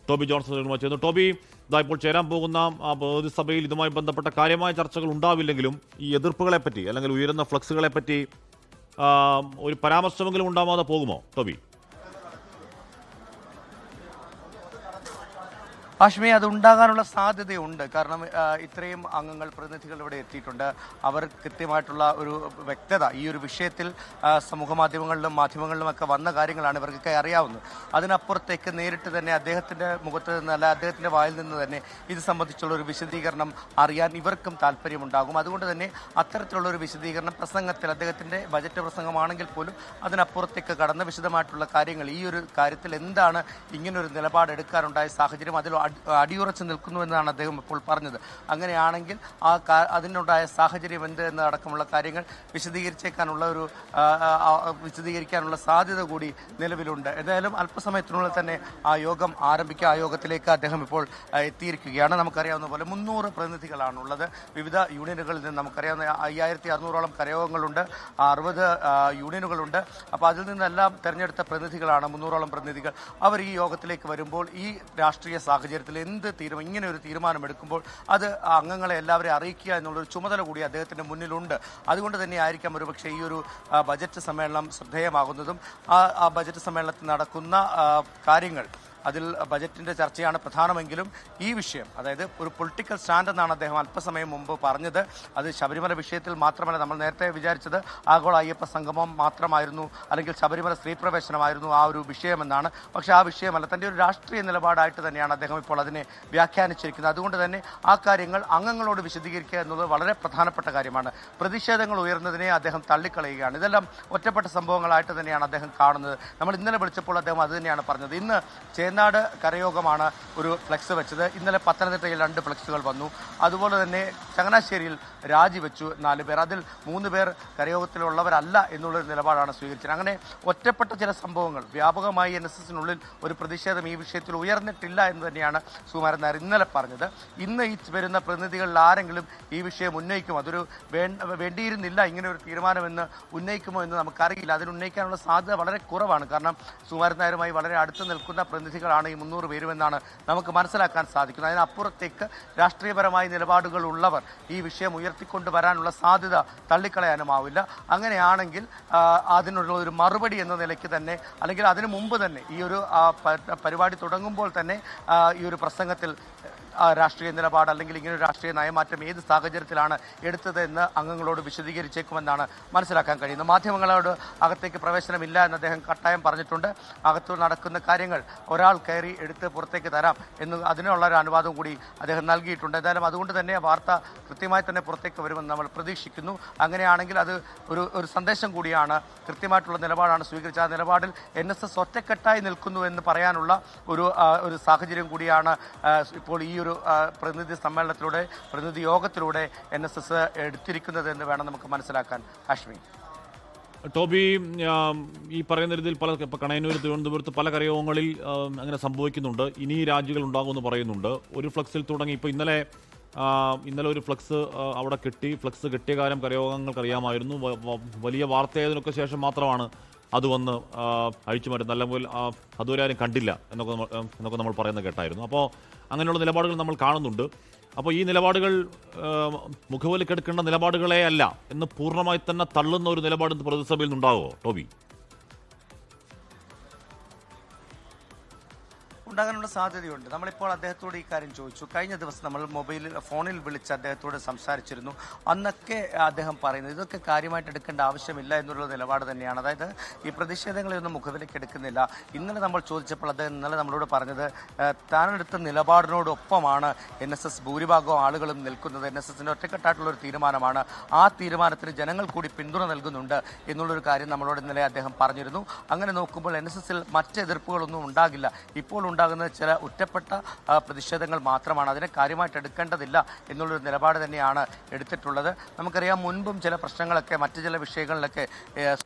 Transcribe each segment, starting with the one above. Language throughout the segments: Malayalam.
ടോബി ജോൺസൺ ചെയ്യുന്നു. ടോബി, ഇതാ ഇപ്പോൾ ചേരാൻ പോകുന്ന പ്രതിനിധിസഭയിൽ ഇതുമായി ബന്ധപ്പെട്ട കാര്യമായ ചർച്ചകൾ ഉണ്ടാവില്ലെങ്കിലും ഈ എതിർപ്പുകളെ പറ്റി അല്ലെങ്കിൽ ഉയരുന്ന ഫ്ലക്സുകളെ പറ്റി ഒരു പരാമർശമെങ്കിലും ഉണ്ടാവാതെ പോകുമോ ടോബി? ഹാഷ്മി, അത് ഉണ്ടാകാനുള്ള സാധ്യതയുണ്ട്. കാരണം ഇത്രയും അംഗങ്ങൾ, പ്രതിനിധികൾ ഇവിടെ എത്തിയിട്ടുണ്ട്. അവർ കൃത്യമായിട്ടുള്ള ഒരു വ്യക്തത ഈ ഒരു വിഷയത്തിൽ സമൂഹ മാധ്യമങ്ങളിലും മാധ്യമങ്ങളിലുമൊക്കെ വന്ന കാര്യങ്ങളാണ് ഇവർക്കൊക്കെ അറിയാവുന്നത്. അതിനപ്പുറത്തേക്ക് നേരിട്ട് തന്നെ അദ്ദേഹത്തിൻ്റെ മുഖത്ത് നിന്നല്ല, അദ്ദേഹത്തിൻ്റെ വായിൽ നിന്ന് തന്നെ ഇത് സംബന്ധിച്ചുള്ള ഒരു വിശദീകരണം അറിയാൻ ഇവർക്കും താല്പര്യമുണ്ടാകും. അതുകൊണ്ട് തന്നെ അത്തരത്തിലുള്ള ഒരു വിശദീകരണം പ്രസംഗത്തിൽ, അദ്ദേഹത്തിൻ്റെ ബജറ്റ് പ്രസംഗമാണെങ്കിൽ പോലും അതിനപ്പുറത്തേക്ക് കടന്ന വിശദമായിട്ടുള്ള കാര്യങ്ങൾ, ഈ ഒരു കാര്യത്തിൽ എന്താണ് ഇങ്ങനൊരു നിലപാടെടുക്കാനുണ്ടായ സാഹചര്യം, അതിൽ അടിയുറച്ച് നിൽക്കുന്നുവെന്നാണ് അദ്ദേഹം ഇപ്പോൾ പറഞ്ഞത്. അങ്ങനെയാണെങ്കിൽ അതിനുണ്ടായ സാഹചര്യം എന്ത് എന്നടക്കമുള്ള കാര്യങ്ങൾ വിശദീകരിക്കാനുള്ള സാധ്യത കൂടി നിലവിലുണ്ട്. ഏതായാലും അല്പസമയത്തിനുള്ളിൽ തന്നെ ആ യോഗം ആരംഭിക്കുക. ആ യോഗത്തിലേക്ക് അദ്ദേഹം ഇപ്പോൾ എത്തിയിരിക്കുകയാണ്. നമുക്കറിയാവുന്ന പോലെ 300 പ്രതിനിധികളാണുള്ളത്. വിവിധ യൂണിയനുകളിൽ നിന്ന് നമുക്കറിയാവുന്ന 5600ഓളം കരയോഗങ്ങളുണ്ട്, 60 യൂണിയനുകളുണ്ട്. അപ്പോൾ അതിൽ നിന്നെല്ലാം തിരഞ്ഞെടുത്ത പ്രതിനിധികളാണ് 300ഓളം പ്രതിനിധികൾ. അവർ ഈ യോഗത്തിലേക്ക് വരുമ്പോൾ ഈ രാഷ്ട്രീയ സാഹചര്യത്തിൽ ഇങ്ങനെ ഒരു തീരുമാനമെടുക്കുമ്പോൾ അത് അംഗങ്ങളെ എല്ലാവരെയും അറിയിക്കുക എന്നുള്ളൊരു ചുമതല കൂടി അദ്ദേഹത്തിൻ്റെ മുന്നിലുണ്ട്. അതുകൊണ്ട് തന്നെ ആയിരിക്കാം ഒരുപക്ഷെ ഈ ഒരു ബജറ്റ് സമ്മേളനം ശ്രദ്ധേയമാകുന്നതും ആ ബജറ്റ് സമ്മേളനത്തിൽ നടക്കുന്ന കാര്യങ്ങൾ, അതിൽ ബജറ്റിൻ്റെ ചർച്ചയാണ് പ്രധാനമെങ്കിലും ഈ വിഷയം, അതായത് ഒരു പൊളിറ്റിക്കൽ സ്റ്റാൻഡ് എന്നാണ് അദ്ദേഹം അല്പസമയം മുമ്പ് പറഞ്ഞത്. അത് ശബരിമല വിഷയത്തിൽ മാത്രമല്ല. നമ്മൾ നേരത്തെ വിചാരിച്ചത് ആഗോള അയ്യപ്പ സംഗമം മാത്രമായിരുന്നു, അല്ലെങ്കിൽ ശബരിമല സ്ത്രീ പ്രവേശനമായിരുന്നു ആ ഒരു വിഷയമെന്നാണ്. പക്ഷേ ആ വിഷയമല്ല, തൻ്റെ ഒരു രാഷ്ട്രീയ നിലപാടായിട്ട് തന്നെയാണ് അദ്ദേഹം ഇപ്പോൾ അതിനെ വ്യാഖ്യാനിച്ചിരിക്കുന്നത്. അതുകൊണ്ട് തന്നെ ആ കാര്യങ്ങൾ അംഗങ്ങളോട് വിശദീകരിക്കുക എന്നുള്ളത് വളരെ പ്രധാനപ്പെട്ട കാര്യമാണ്. പ്രതിഷേധങ്ങൾ ഉയർന്നതിനെ അദ്ദേഹം തള്ളിക്കളയുകയാണ്. ഇതെല്ലാം ഒറ്റപ്പെട്ട സംഭവങ്ങളായിട്ട് തന്നെയാണ് അദ്ദേഹം കാണുന്നത്. നമ്മൾ ഇന്നലെ വിളിച്ചപ്പോൾ അദ്ദേഹം അത് തന്നെയാണ് പറഞ്ഞത്. ഇന്ന് ചേന്നാട് കരയോഗമാണ് ഒരു ഫ്ലെക്സ് വെച്ചത്. ഇന്നലെ പത്തനംതിട്ടയിൽ 2 ഫ്ലെക്സുകൾ വന്നു. അതുപോലെ തന്നെ ചങ്ങനാശ്ശേരിയിൽ രാജിവെച്ചു 4 പേർ. അതിൽ 3 പേർ കരയോഗത്തിലുള്ളവരല്ല എന്നുള്ളൊരു നിലപാടാണ് സ്വീകരിച്ചത്. അങ്ങനെ ഒറ്റപ്പെട്ട ചില സംഭവങ്ങൾ, വ്യാപകമായി NSSനുള്ളിൽ ഒരു പ്രതിഷേധം ഈ വിഷയത്തിൽ ഉയർന്നിട്ടില്ല എന്ന് തന്നെയാണ് സുകുമാരൻ നായർ ഇന്നലെ പറഞ്ഞത്. ഇന്ന് ഈ വരുന്ന പ്രതിനിധികളിൽ ആരെങ്കിലും ഈ വിഷയം ഉന്നയിക്കുമോ, അതൊരു വേണ്ടിയിരുന്നില്ല ഇങ്ങനെ ഒരു തീരുമാനമെന്ന് ഉന്നയിക്കുമോ എന്ന് നമുക്കറിയില്ല. അതിനുന്നയിക്കാനുള്ള സാധ്യത വളരെ കുറവാണ്. കാരണം സുകുമാരൻ നായരുമായി വളരെ അടുത്ത് നിൽക്കുന്ന പ്രതിനിധികളാണ് ഈ 300 പേരുമെന്നാണ് നമുക്ക് മനസ്സിലാക്കാൻ സാധിക്കുന്നത്. അതിനപ്പുറത്തേക്ക് രാഷ്ട്രീയപരമായ നിലപാടുകളുള്ളവർ ഈ വിഷയം ഉയർത്തിക്കൊണ്ട് വരാനുള്ള സാധ്യത തള്ളിക്കളയാനുമാവില്ല. അങ്ങനെയാണെങ്കിൽ അതിനുള്ള ഒരു മറുപടി എന്ന നിലയ്ക്ക് തന്നെ, അല്ലെങ്കിൽ അതിനു മുമ്പ് തന്നെ, ഈ ഒരു പരിപാടി തുടങ്ങുമ്പോൾ തന്നെ ഈ ഒരു പ്രസംഗത്തിൽ രാഷ്ട്രീയ നിലപാട് അല്ലെങ്കിൽ ഇങ്ങനൊരു രാഷ്ട്രീയ നയമാറ്റം ഏത് സാഹചര്യത്തിലാണ് എടുത്തത് എന്ന് അംഗങ്ങളോട് വിശദീകരിച്ചേക്കുമെന്നാണ് മനസ്സിലാക്കാൻ കഴിയുന്നത്. മാധ്യമങ്ങളോട് അകത്തേക്ക് പ്രവേശനമില്ല എന്ന് അദ്ദേഹം കട്ടായം പറഞ്ഞിട്ടുണ്ട്. അകത്ത് നടക്കുന്ന കാര്യങ്ങൾ ഒരാൾ കയറി എടുത്ത് പുറത്തേക്ക് തരാം എന്ന് അതിനുള്ള ഒരു അനുവാദം കൂടി അദ്ദേഹം നൽകിയിട്ടുണ്ട്. എന്തായാലും അതുകൊണ്ട് തന്നെ വാർത്ത കൃത്യമായി തന്നെ പുറത്തേക്ക് വരുമെന്ന് നമ്മൾ പ്രതീക്ഷിക്കുന്നു. അങ്ങനെയാണെങ്കിൽ അത് ഒരു സന്ദേശം കൂടിയാണ്. കൃത്യമായിട്ടുള്ള നിലപാടാണ് സ്വീകരിച്ചത്. ആ നിലപാടിൽ NSS ഒറ്റക്കെട്ടായി നിൽക്കുന്നു എന്ന് പറയാനുള്ള ഒരു സാഹചര്യം കൂടിയാണ് ഇപ്പോൾ ഈ ഒരു പ്രതിനിധി സമ്മേളനത്തിലൂടെ, പ്രതിനിധി യോഗത്തിലൂടെ NSS എടുത്തിരിക്കുന്നത് എന്ന് വേണം നമുക്ക് മനസ്സിലാക്കാൻ. ഹാഷ്മി, ടോബി, ഈ പറയുന്ന രീതിയിൽ ഇപ്പോൾ കണയന്നൂർ, തിരുവനന്തപുരത്ത് പല കരയോഗങ്ങളിൽ അങ്ങനെ സംഭവിക്കുന്നുണ്ട്. ഇനി രാജികൾ ഉണ്ടാകുമെന്ന് പറയുന്നുണ്ട്. ഒരു ഫ്ലക്സിൽ തുടങ്ങി. ഇപ്പോൾ ഇന്നലെ ഒരു ഫ്ലക്സ് അവിടെ കിട്ടി. ഫ്ലക്സ് കിട്ടിയ കാര്യം കരയോഗങ്ങൾക്ക് അറിയാമായിരുന്നു. വലിയ വാർത്തയായതിനൊക്കെ ശേഷം മാത്രമാണ് അത് വന്ന് അഴിച്ചു മാറ്റും. നല്ലപോലെ അതുവരെ ആരും കണ്ടില്ല എന്നൊക്കെ നമ്മൾ പറയുന്നത് കേട്ടായിരുന്നു. അപ്പോൾ അങ്ങനെയുള്ള നിലപാടുകൾ നമ്മൾ കാണുന്നുണ്ട്. അപ്പോൾ ഈ നിലപാടുകൾ മുഖവിലക്കെടുക്കേണ്ട നിലപാടുകളെ അല്ല എന്ന് പൂർണ്ണമായി തന്നെ തള്ളുന്ന ഒരു നിലപാട് പ്രതിസഭയിൽ നിന്നുണ്ടാകുമോ ടോബി? ഉണ്ടാകാനുള്ള സാധ്യതയുണ്ട്. നമ്മളിപ്പോൾ അദ്ദേഹത്തോട് ഈ കാര്യം ചോദിച്ചു. കഴിഞ്ഞ ദിവസം നമ്മൾ ഫോണിൽ വിളിച്ച് അദ്ദേഹത്തോട് സംസാരിച്ചിരുന്നു. അന്നൊക്കെ അദ്ദേഹം പറയുന്നത് ഇതൊക്കെ കാര്യമായിട്ട് എടുക്കേണ്ട ആവശ്യമില്ല എന്നുള്ള നിലപാട് തന്നെയാണ്. അതായത് ഈ പ്രതിഷേധങ്ങളെയൊന്നും മുഖവിലേക്ക് എടുക്കുന്നില്ല. ഇന്നലെ നമ്മൾ ചോദിച്ചപ്പോൾ അദ്ദേഹം ഇന്നലെ നമ്മളോട് പറഞ്ഞത് താനെടുത്ത നിലപാടിനോടൊപ്പമാണ് NSS ഭൂരിഭാഗം ആളുകളും നിൽക്കുന്നത്. NSSൻ്റെ ഒറ്റക്കെട്ടായിട്ടുള്ളൊരു തീരുമാനമാണ്. ആ തീരുമാനത്തിന് ജനങ്ങൾ കൂടി പിന്തുണ നൽകുന്നുണ്ട് എന്നുള്ളൊരു കാര്യം നമ്മളോട് ഇന്നലെ അദ്ദേഹം പറഞ്ഞിരുന്നു. അങ്ങനെ നോക്കുമ്പോൾ NSSൽ മറ്റ് എതിർപ്പുകളൊന്നും ഉണ്ടാകില്ല. ഇപ്പോൾ ഉണ്ടാകുന്ന ചില ഒറ്റപ്പെട്ട പ്രതിഷേധങ്ങൾ മാത്രമാണ്. അതിനെ കാര്യമായിട്ട് എടുക്കേണ്ടതില്ല എന്നുള്ളൊരു നിലപാട് തന്നെയാണ് എടുത്തിട്ടുള്ളത്. നമുക്കറിയാം, മുൻപും ചില പ്രശ്നങ്ങളൊക്കെ, മറ്റു ചില വിഷയങ്ങളിലൊക്കെ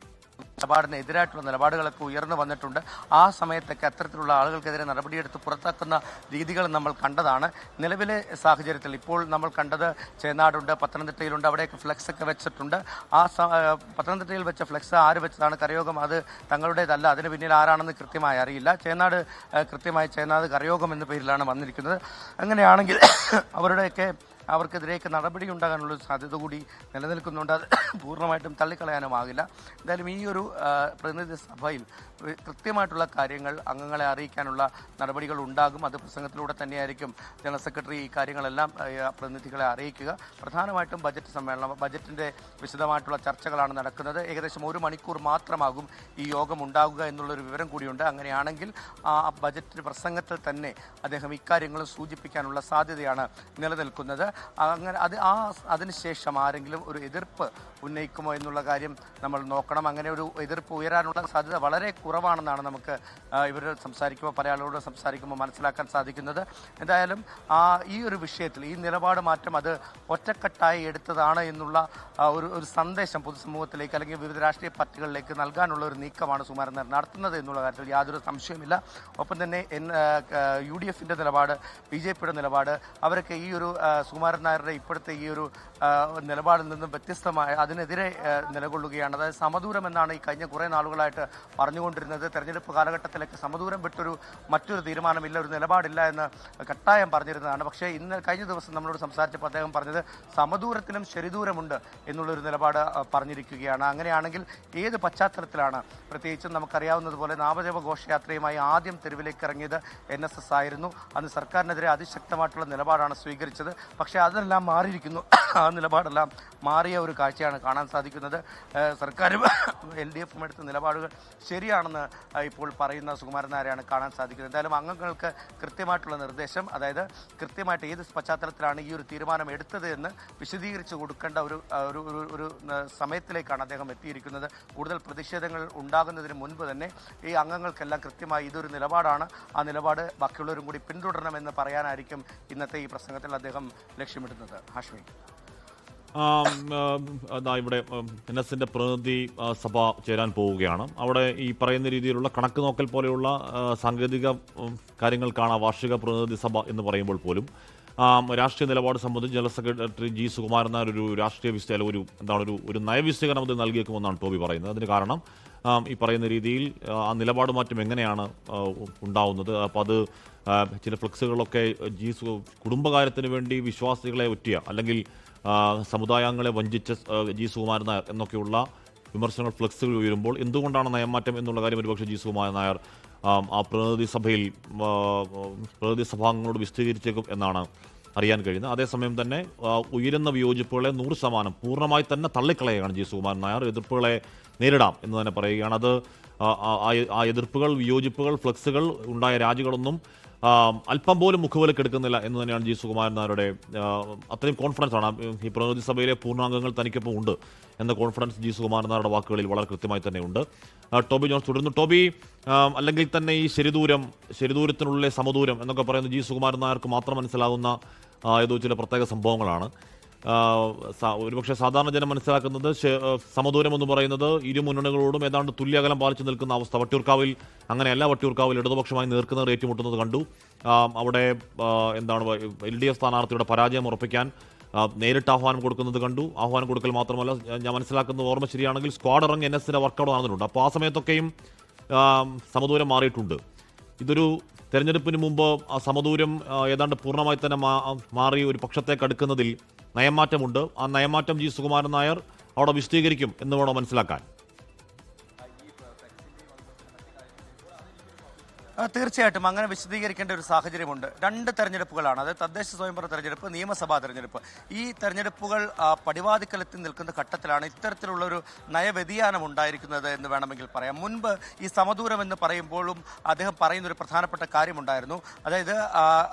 നിലപാടിനെതിരായിട്ടുള്ള നിലപാടുകളൊക്കെ ഉയർന്നു വന്നിട്ടുണ്ട്. ആ സമയത്തൊക്കെ അത്തരത്തിലുള്ള ആളുകൾക്കെതിരെ നടപടിയെടുത്ത് പുറത്താക്കുന്ന രീതികൾ നമ്മൾ കണ്ടതാണ്. നിലവിലെ സാഹചര്യത്തിൽ ഇപ്പോൾ നമ്മൾ കണ്ടത് ചേനാടുണ്ട്, പത്തനംതിട്ടയിലുണ്ട്, അവിടെയൊക്കെ ഫ്ലെക്സ് ഒക്കെ വെച്ചിട്ടുണ്ട്. പത്തനംതിട്ടയിൽ വെച്ച ഫ്ലെക്സ് ആര് വെച്ചതാണ്, കരയോഗം അത് തങ്ങളുടേതല്ല, അതിന് പിന്നിൽ ആരാണെന്ന് കൃത്യമായി അറിയില്ല. ചേനാട് കൃത്യമായി ചേനാട് കരയോഗം എന്ന പേരിലാണ് വന്നിരിക്കുന്നത്. അങ്ങനെയാണെങ്കിൽ അവർക്കെതിരെയൊക്കെ നടപടി ഉണ്ടാകാനുള്ള സാധ്യത കൂടി നിലനിൽക്കുന്നുണ്ട്. അത് പൂർണ്ണമായിട്ടും തള്ളിക്കളയാനുമാകില്ല. എന്തായാലും ഈ ഒരു പ്രതിനിധി സഭയിൽ കൃത്യമായിട്ടുള്ള കാര്യങ്ങൾ അംഗങ്ങളെ അറിയിക്കാനുള്ള നടപടികൾ ഉണ്ടാകും. അത് പ്രസംഗത്തിലൂടെ തന്നെയായിരിക്കും ജനറൽ സെക്രട്ടറി ഈ കാര്യങ്ങളെല്ലാം പ്രതിനിധികളെ അറിയിക്കുക. പ്രധാനമായിട്ടും ബജറ്റ് സമ്മേളനം, ബജറ്റിൻ്റെ വിശദമായിട്ടുള്ള ചർച്ചകളാണ് നടക്കുന്നത്. ഏകദേശം 1 മണിക്കൂർ മാത്രമാകും ഈ യോഗം ഉണ്ടാകുക എന്നുള്ളൊരു വിവരം കൂടിയുണ്ട്. അങ്ങനെയാണെങ്കിൽ ആ ബജറ്റ് പ്രസംഗത്തിൽ തന്നെ അദ്ദേഹം ഇക്കാര്യങ്ങൾ സൂചിപ്പിക്കാനുള്ള സാധ്യതയാണ് നിലനിൽക്കുന്നത്. അങ്ങനെ അതിനുശേഷം ആരെങ്കിലും ഒരു എതിർപ്പ് ഉന്നയിക്കുമോ എന്നുള്ള കാര്യം നമ്മൾ നോക്കണം. അങ്ങനെ ഒരു എതിർപ്പ് ഉയരാനുള്ള സാധ്യത വളരെ കുറവാണെന്നാണ് നമുക്ക് ഇവർ സംസാരിക്കുമ്പോൾ, പല ആളുകളോട് സംസാരിക്കുമ്പോൾ മനസ്സിലാക്കാൻ സാധിക്കുന്നത്. എന്തായാലും ഈ ഒരു വിഷയത്തിൽ ഈ നിലപാട് മാറ്റം അത് ഒറ്റക്കെട്ടായി എടുത്തതാണ് എന്നുള്ള ഒരു സന്ദേശം പൊതുസമൂഹത്തിലേക്ക് അല്ലെങ്കിൽ വിവിധ രാഷ്ട്രീയ പാർട്ടികളിലേക്ക് നൽകാനുള്ള ഒരു നീക്കമാണ് സുകുമാരൻ നായർ നടത്തുന്നത് എന്നുള്ള കാര്യത്തിൽ യാതൊരു സംശയമില്ല. ഒപ്പം തന്നെ UDFന്റെ നിലപാട്, BJPയുടെ നിലപാട്, അവരൊക്കെ ഈ ഒരു സുകുമാരൻ നായരുടെ ഇപ്പോഴത്തെ ഈ ഒരു നിലപാടിൽ നിന്നും വ്യത്യസ്തമായ അതിനെതിരെ നിലകൊള്ളുകയാണ്. അതായത് സമദൂരം എന്നാണ് ഈ കഴിഞ്ഞ കുറേ നാളുകളായിട്ട് പറഞ്ഞുകൊണ്ടിരുന്നത്. തെരഞ്ഞെടുപ്പ് കാലഘട്ടത്തിലൊക്കെ സമദൂരം വിട്ടൊരു മറ്റൊരു തീരുമാനമില്ല, ഒരു നിലപാടില്ല എന്ന് കട്ടായം പറഞ്ഞിരുന്നതാണ്. പക്ഷേ കഴിഞ്ഞ ദിവസം നമ്മളോട് സംസാരിച്ചപ്പോൾ അദ്ദേഹം പറഞ്ഞത് സമദൂരത്തിലും ശരിദൂരമുണ്ട് എന്നുള്ളൊരു നിലപാട് പറഞ്ഞിരിക്കുകയാണ്. അങ്ങനെയാണെങ്കിൽ ഏത് പശ്ചാത്തലത്തിലാണ്, പ്രത്യേകിച്ചും നമുക്കറിയാവുന്നതുപോലെ നാമജപ ഘോഷയാത്രയുമായി ആദ്യം തെരുവിലേക്ക് ഇറങ്ങിയത് NSS ആയിരുന്നു. അന്ന് സർക്കാരിനെതിരെ അതിശക്തമായിട്ടുള്ള നിലപാടാണ് സ്വീകരിച്ചത്. പക്ഷേ അതെല്ലാം മാറിയിരിക്കുന്നു. ആ നിലപാടെല്ലാം മാറിയ ഒരു കാഴ്ചയാണ് കാണാൻ സാധിക്കുന്നത്. സർക്കാരും LDFും എടുത്ത നിലപാടുകൾ ശരിയാണെന്ന് ഇപ്പോൾ പറയുന്ന സുകുമാരൻ നായരെയാണ് കാണാൻ സാധിക്കുന്നത്. എന്തായാലും അംഗങ്ങൾക്ക് കൃത്യമായിട്ടുള്ള നിർദ്ദേശം, അതായത് കൃത്യമായിട്ട് ഏത് പശ്ചാത്തലത്തിലാണ് ഈ ഒരു തീരുമാനം എടുത്തത് എന്ന് വിശദീകരിച്ച് കൊടുക്കേണ്ട ഒരു സമയത്തിലേക്കാണ് അദ്ദേഹം എത്തിയിരിക്കുന്നത്. കൂടുതൽ പ്രതിഷേധങ്ങൾ ഉണ്ടാകുന്നതിന് മുൻപ് തന്നെ ഈ അംഗങ്ങൾക്കെല്ലാം കൃത്യമായി ഇതൊരു നിലപാടാണ്, ആ നിലപാട് ബാക്കിയുള്ളവരും കൂടി പിന്തുടരണമെന്ന് പറയാനായിരിക്കും ഇന്നത്തെ ഈ പ്രസംഗത്തിൽ അദ്ദേഹം ലക്ഷ്യമിടുന്നത്. ഹാഷ്മി, ഇവിടെ NSന്റെ പ്രതിനിധി സഭ ചേരാൻ പോവുകയാണ്. അവിടെ ഈ പറയുന്ന രീതിയിലുള്ള കണക്ക് നോക്കൽ പോലെയുള്ള സാങ്കേതിക കാര്യങ്ങൾക്കാണ് വാർഷിക പ്രതിനിധി സഭ എന്ന് പറയുമ്പോൾ പോലും രാഷ്ട്രീയ നിലപാട് സംബന്ധിച്ച് general secretary G. Sukumaran Nair ഒരു രാഷ്ട്രീയ ഒരു നയവിശദീകരണം അത് നൽകിയേക്കുമെന്നാണ് ടോബി പറയുന്നത്. അതിന് കാരണം ഈ പറയുന്ന രീതിയിൽ ആ നിലപാട് മാറ്റം എങ്ങനെയാണ് ഉണ്ടാവുന്നത്. അപ്പോൾ അത് ചില ഫ്ലെക്സുകളൊക്കെ കുടുംബകാര്യത്തിന് വേണ്ടി വിശ്വാസികളെ ഒറ്റിയ അല്ലെങ്കിൽ സമുദായങ്ങളെ വഞ്ചിച്ച G. സുകുമാരൻ നായർ എന്നൊക്കെയുള്ള വിമർശനങ്ങൾ ഫ്ലെക്സുകൾ ഉയരുമ്പോൾ എന്തുകൊണ്ടാണ് നയമാറ്റം എന്നുള്ള കാര്യം ഒരുപക്ഷെ G. സുകുമാരൻ നായർ ആ പ്രതിനിധി സഭാംഗങ്ങളോട് വിശദീകരിച്ചേക്കും എന്നാണ് അറിയാൻ കഴിയുന്നത്. അതേസമയം തന്നെ ഉയരുന്ന വിയോജിപ്പുകളെ 100% പൂർണ്ണമായി തന്നെ തള്ളിക്കളയുകയാണ് G. സുകുമാരൻ നായർ. എതിർപ്പുകളെ നേരിടാം എന്ന് തന്നെ പറയുകയാണ്. അത് ആ എതിർപ്പുകൾ, വിയോജിപ്പുകൾ, ഫ്ലെക്സുകൾ ഉണ്ടായ രാജികളൊന്നും അല്പം പോലും മുഖവിലക്കെടുക്കുന്നില്ല എന്ന് തന്നെയാണ് G. സുകുമാരൻ നായരുടെ അത്രയും കോൺഫിഡൻസ് ആണ്. ഈ പ്രതിനിധി സഭയിലെ പൂർണ്ണാംഗങ്ങൾ തനിക്കൊപ്പം ഉണ്ട് എന്ന കോൺഫിഡൻസ് G. സുകുമാരൻ നായരുടെ വാക്കുകളിൽ വളരെ കൃത്യമായി തന്നെ ഉണ്ട്. ടോബി ജോൺസ് തുടരുന്നു. ടോബി, അല്ലെങ്കിൽ തന്നെ ഈ ശരിദൂരത്തിനുള്ളിലെ സമദൂരം എന്നൊക്കെ പറയുന്ന G. സുകുമാരൻ നായർക്ക് മാത്രം മനസ്സിലാകുന്ന ഏതോ ചില പ്രത്യേക സംഭവങ്ങളാണ്. ഒരുപക്ഷെ സാധാരണ ജനം മനസ്സിലാക്കുന്നത് സമദൂരം എന്ന് പറയുന്നത് ഇരു മുന്നണികളോടും ഏതാണ്ട് തുല്യകലം പാലിച്ചു നിൽക്കുന്ന അവസ്ഥ. വട്ടിയൂർക്കാവിൽ അങ്ങനെയല്ല. വട്ടിയൂർക്കാവിൽ ഇടതുപക്ഷമായി നേർക്കുനേർ ഏറ്റുമുട്ടുന്നത് കണ്ടു. അവിടെ LDF സ്ഥാനാർത്ഥിയുടെ പരാജയം ഉറപ്പിക്കാൻ നേരിട്ട് ആഹ്വാനം കൊടുക്കുന്നത് കണ്ടു. ആഹ്വാനം കൊടുക്കൽ മാത്രമല്ല, ഞാൻ മനസ്സിലാക്കുന്നത് ഓർമ്മ ശരിയാണെങ്കിൽ സ്ക്വാഡ് ഇറങ്ങി NSന്റെ വർക്കൗട്ട് നടന്നിട്ടുണ്ട്. അപ്പോൾ ആ സമയത്തൊക്കെയും സമദൂരം മാറിയിട്ടുണ്ട്. ഇതൊരു തെരഞ്ഞെടുപ്പിന് മുമ്പ് ആ സമദൂരം ഏതാണ്ട് പൂർണ്ണമായി തന്നെ മാറി ഒരു പക്ഷത്തേക്ക് അടുക്കുന്നതിൽ നയമാറ്റമുണ്ട്. ആ നയമാറ്റം G. സുകുമാരൻ നായർ അവിടെ വിശദീകരിക്കും എന്ന് വേണം മനസ്സിലാക്കാൻ. തീർച്ചയായിട്ടും അങ്ങനെ വിശദീകരിക്കേണ്ട ഒരു സാഹചര്യമുണ്ട്. 2 തെരഞ്ഞെടുപ്പുകളാണ്, അത് തദ്ദേശ സ്വയംഭരണ തെരഞ്ഞെടുപ്പ്, നിയമസഭാ തെരഞ്ഞെടുപ്പ്. ഈ തെരഞ്ഞെടുപ്പുകൾ പടിവാതിക്കലെത്തി നിൽക്കുന്ന ഘട്ടത്തിലാണ് ഇത്തരത്തിലുള്ള ഒരു നയവ്യതിയാനം ഉണ്ടായിരിക്കുന്നത് എന്ന് വേണമെങ്കിൽ പറയാം. മുൻപ് ഈ സമദൂരം എന്ന് പറയുമ്പോഴും അദ്ദേഹം പറയുന്ന ഒരു പ്രധാനപ്പെട്ട കാര്യമുണ്ടായിരുന്നു. അതായത്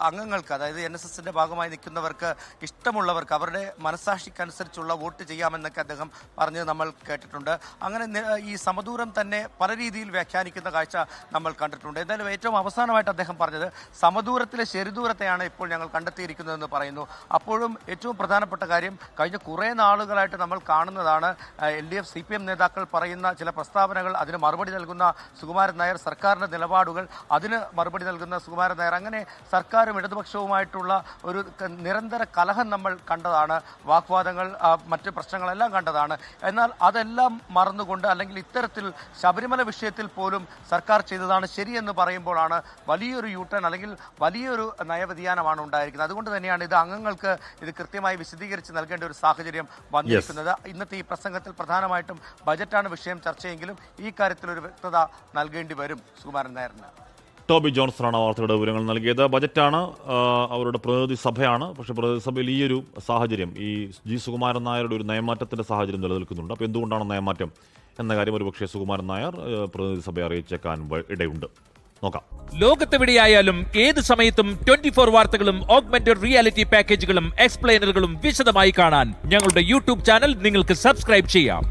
അംഗങ്ങൾക്ക്, അതായത് NSSന്റെ ഭാഗമായി നിൽക്കുന്നവർക്ക്, ഇഷ്ടമുള്ളവർക്ക് അവരുടെ മനസ്സാക്ഷിക്കനുസരിച്ചുള്ള വോട്ട് ചെയ്യാമെന്നൊക്കെ അദ്ദേഹം പറഞ്ഞത് നമ്മൾ കേട്ടിട്ടുണ്ട്. അങ്ങനെ ഈ സമദൂരം തന്നെ പല രീതിയിൽ വ്യാഖ്യാനിക്കുന്ന കാഴ്ച നമ്മൾ കണ്ടിട്ടുണ്ട്. എന്തായാലും ഏറ്റവും അവസാനമായിട്ട് അദ്ദേഹം പറഞ്ഞത് സമദൂരത്തിലെ ശരിദൂരത്തെയാണ് ഇപ്പോൾ ഞങ്ങൾ കണ്ടെത്തിയിരിക്കുന്നതെന്ന് പറയുന്നു. അപ്പോഴും ഏറ്റവും പ്രധാനപ്പെട്ട കാര്യം കഴിഞ്ഞ കുറേ നാളുകളായിട്ട് നമ്മൾ കാണുന്നതാണ് LDF CPM നേതാക്കൾ പറയുന്ന ചില പ്രസ്താവനകൾ, അതിന് മറുപടി നൽകുന്ന സുകുമാരൻ നായർ, സർക്കാരിൻ്റെ നിലപാടുകൾ, അതിന് മറുപടി നൽകുന്ന സുകുമാരൻ നായർ, അങ്ങനെ സർക്കാരും ഇടതുപക്ഷവുമായിട്ടുള്ള ഒരു നിരന്തര കലഹം നമ്മൾ കണ്ടതാണ്. വാഗ്വാദങ്ങൾ, മറ്റ് പ്രശ്നങ്ങളെല്ലാം കണ്ടതാണ്. എന്നാൽ അതെല്ലാം മറന്നുകൊണ്ട്, അല്ലെങ്കിൽ ഇത്തരത്തിൽ ശബരിമല വിഷയത്തിൽ പോലും സർക്കാർ ചെയ്തതാണ് ശരിയെന്ന് പറയുമ്പോഴാണ് വലിയൊരു യൂട്ടേൺ അല്ലെങ്കിൽ വലിയൊരു നയവ്യതിയാനമാണ് ഉണ്ടായിരിക്കുന്നത്. അതുകൊണ്ട് തന്നെയാണ് ഇത് അംഗങ്ങൾക്ക് ഇത് കൃത്യമായി വിശദീകരിച്ച് നൽകേണ്ട ഒരു സാഹചര്യം വന്നിരിക്കുന്നത്. ഇന്നത്തെ ഈ പ്രസംഗത്തിൽ പ്രധാനമായിട്ടും ബജറ്റാണ് വിഷയം ചർച്ചയെങ്കിലും ഈ കാര്യത്തിൽ ഒരു വ്യക്തത നൽകേണ്ടി വരും സുകുമാരൻ നായരിന്. ടോബി ജോൺസണാണ് വാർത്തയുടെ വിവരങ്ങൾ നൽകിയത്. ബജറ്റാണ്, അവരുടെ പ്രതിനിധി സഭയാണ്. പക്ഷേ പ്രതിനിധി സഭയിൽ ഈ ഒരു സാഹചര്യം, ഈ ജി സുകുമാരൻ നായരുടെ ഒരു നയമാറ്റത്തിന്റെ സാഹചര്യം നിലനിൽക്കുന്നുണ്ട്. അപ്പോൾ എന്തുകൊണ്ടാണ് നയമാറ്റം എന്ന കാര്യം ഒരുപക്ഷെ സുകുമാരൻ നായർ പ്രതിനിധി സഭയെ അറിയിച്ചേക്കാൻ ഇടയുണ്ട്. നോക്കാം. ലോകത്തെവിടെയായാലും ഏത് സമയത്തും 24 വാർത്തകളും ഓഗ്മെന്റഡ് റിയാലിറ്റി പാക്കേജുകളും എക്സ്പ്ലെയിനറുകളും വിശദമായി കാണാൻ ഞങ്ങളുടെ യൂട്യൂബ് ചാനൽ നിങ്ങൾക്ക് സബ്സ്ക്രൈബ് ചെയ്യാം.